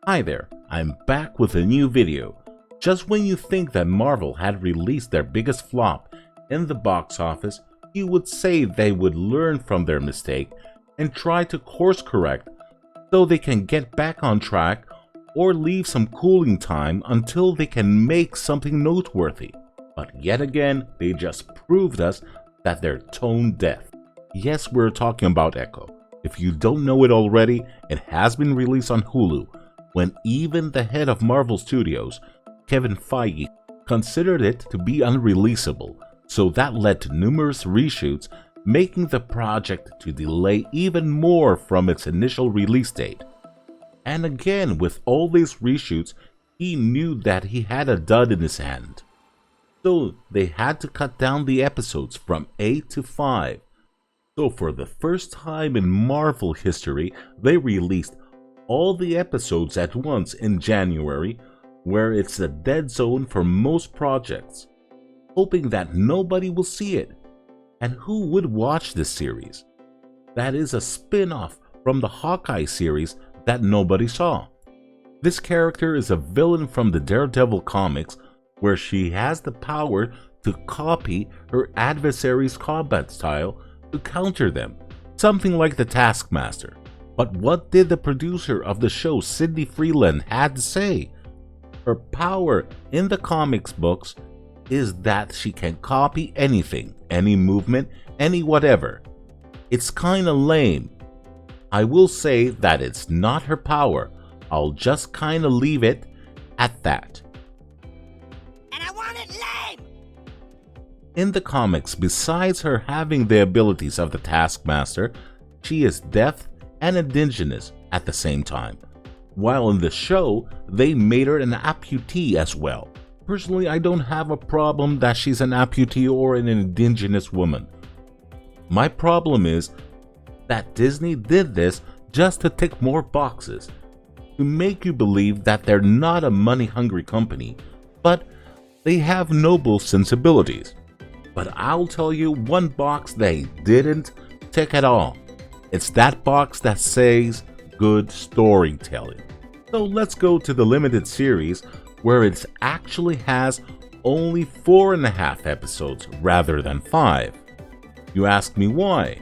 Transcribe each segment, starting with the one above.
Hi there, I'm back with a new video. Just when you think that Marvel had released their biggest flop in the box office, you would say they would learn from their mistake and try to course correct so they can get back on track or leave some cooling time until they can make something noteworthy. But yet again, they just proved us that they're tone deaf. Yes, we're talking about Echo. If you don't know it already, it has been released on Hulu, when even the head of Marvel Studios, Kevin Feige, considered it to be unreleasable, so that led to numerous reshoots, making the project to delay even more from its initial release date. And again, with all these reshoots, he knew that he had a dud in his hand. So they had to cut down the episodes from 8 to 5. So for the first time in Marvel history, they released all the episodes at once in January, where it's a dead zone for most projects, hoping that nobody will see it. And who would watch this series? That is a spin-off from the Hawkeye series that nobody saw. This character is a villain from the Daredevil comics, where she has the power to copy her adversary's combat style to counter them, something like the Taskmaster. But what did the producer of the show, Sidney Freeland, had to say? Her power in the comics books is that she can copy anything, any movement, any whatever. It's kinda lame. I will say that it's not her power. I'll just kinda leave it at that. And I want it lame! In the comics, besides her having the abilities of the Taskmaster, she is deaf and indigenous at the same time. While in the show, they made her an amputee as well. Personally, I don't have a problem that she's an amputee or an indigenous woman. My problem is that Disney did this just to tick more boxes, to make you believe that they're not a money-hungry company, but they have noble sensibilities. But I'll tell you one box they didn't tick at all. It's that box that says good storytelling. So let's go to the limited series, where it actually has only 4.5 episodes rather than 5. You ask me why?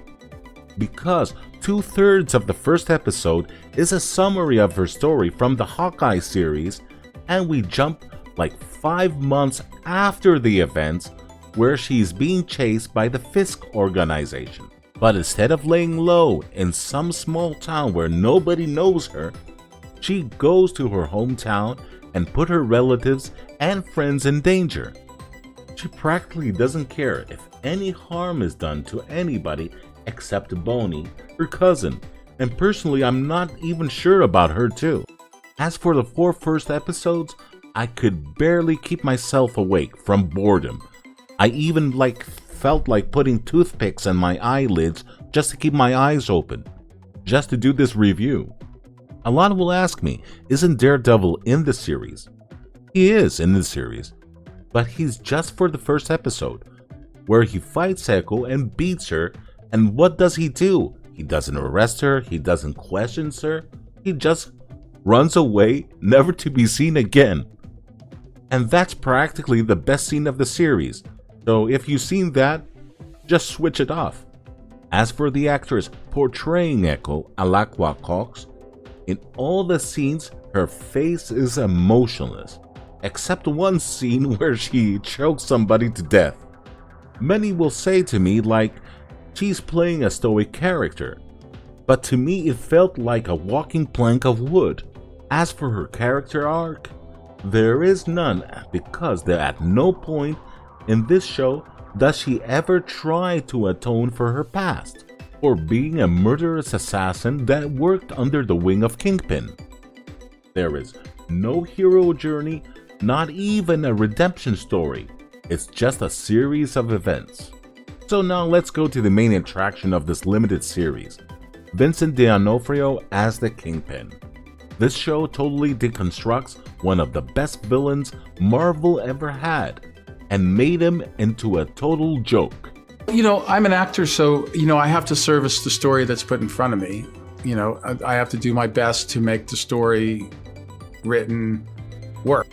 Because 2/3 of the first episode is a summary of her story from the Hawkeye series, and we jump like 5 months after the events where she's being chased by the Fisk organization. But instead of laying low in some small town where nobody knows her, she goes to her hometown and put her relatives and friends in danger. She practically doesn't care if any harm is done to anybody except Bonnie, her cousin, and personally I'm not even sure about her too. As for the 4 first episodes, I could barely keep myself awake from boredom. I even felt like putting toothpicks on my eyelids just to keep my eyes open, just to do this review. A lot will ask me, isn't Daredevil in the series? He is in the series, but he's just for the first episode, where he fights Echo and beats her, and what does he do? He doesn't arrest her, he doesn't question her, he just runs away, never to be seen again. And that's practically the best scene of the series, so if you've seen that, just switch it off. As for the actress portraying Echo, Alaqua Cox, in all the scenes, her face is emotionless, except one scene where she chokes somebody to death. Many will say to me she's playing a stoic character, but to me it felt like a walking plank of wood. As for her character arc, there is none, because at no point in this show does she ever try to atone for her past, or being a murderous assassin that worked under the wing of Kingpin. There is no hero journey, not even a redemption story. It's just a series of events. So now let's go to the main attraction of this limited series, Vincent D'Onofrio as the Kingpin. This show totally deconstructs one of the best villains Marvel ever had, and made him into a total joke. I'm an actor, so, I have to service the story that's put in front of me. I have to do my best to make the story written work.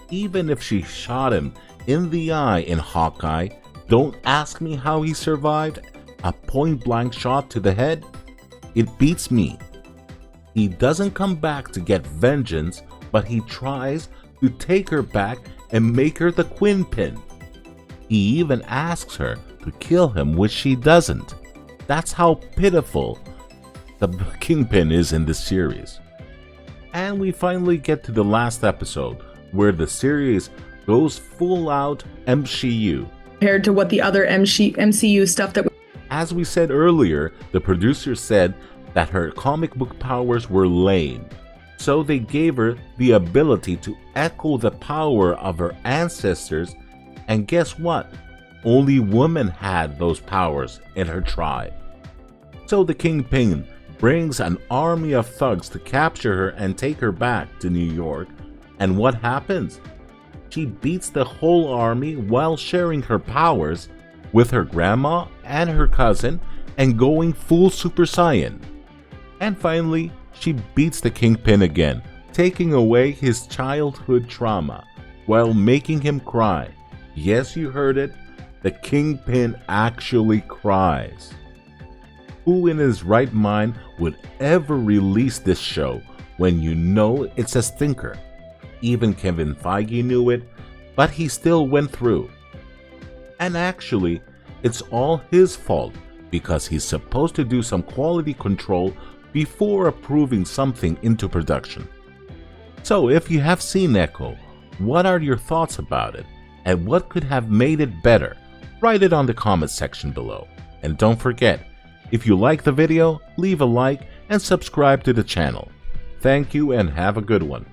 Even if she shot him in the eye in Hawkeye, don't ask me how he survived a point-blank shot to the head. It beats me. He doesn't come back to get vengeance, but he tries to take her back and make her the Kingpin. He even asks her to kill him, which she doesn't. That's how pitiful the Kingpin is in this series. And we finally get to the last episode, where the series goes full out MCU. Compared to what the other MCU stuff that... As we said earlier, the producers said that her comic book powers were lame. So they gave her the ability to echo the power of her ancestors, and guess what? Only women had those powers in her tribe. So the Kingpin brings an army of thugs to capture her and take her back to New York, and what happens? She beats the whole army while sharing her powers with her grandma and her cousin and going full Super Saiyan. And finally, she beats the Kingpin again, taking away his childhood trauma while making him cry. Yes, you heard it, the Kingpin actually cries. Who in his right mind would ever release this show when you know it's a stinker? Even Kevin Feige knew it, but he still went through. And actually, it's all his fault because he's supposed to do some quality control before approving something into production. So if you have seen Echo, what are your thoughts about it? And what could have made it better? Write it on the comments section below. And don't forget, if you like the video, leave a like and subscribe to the channel. Thank you and have a good one.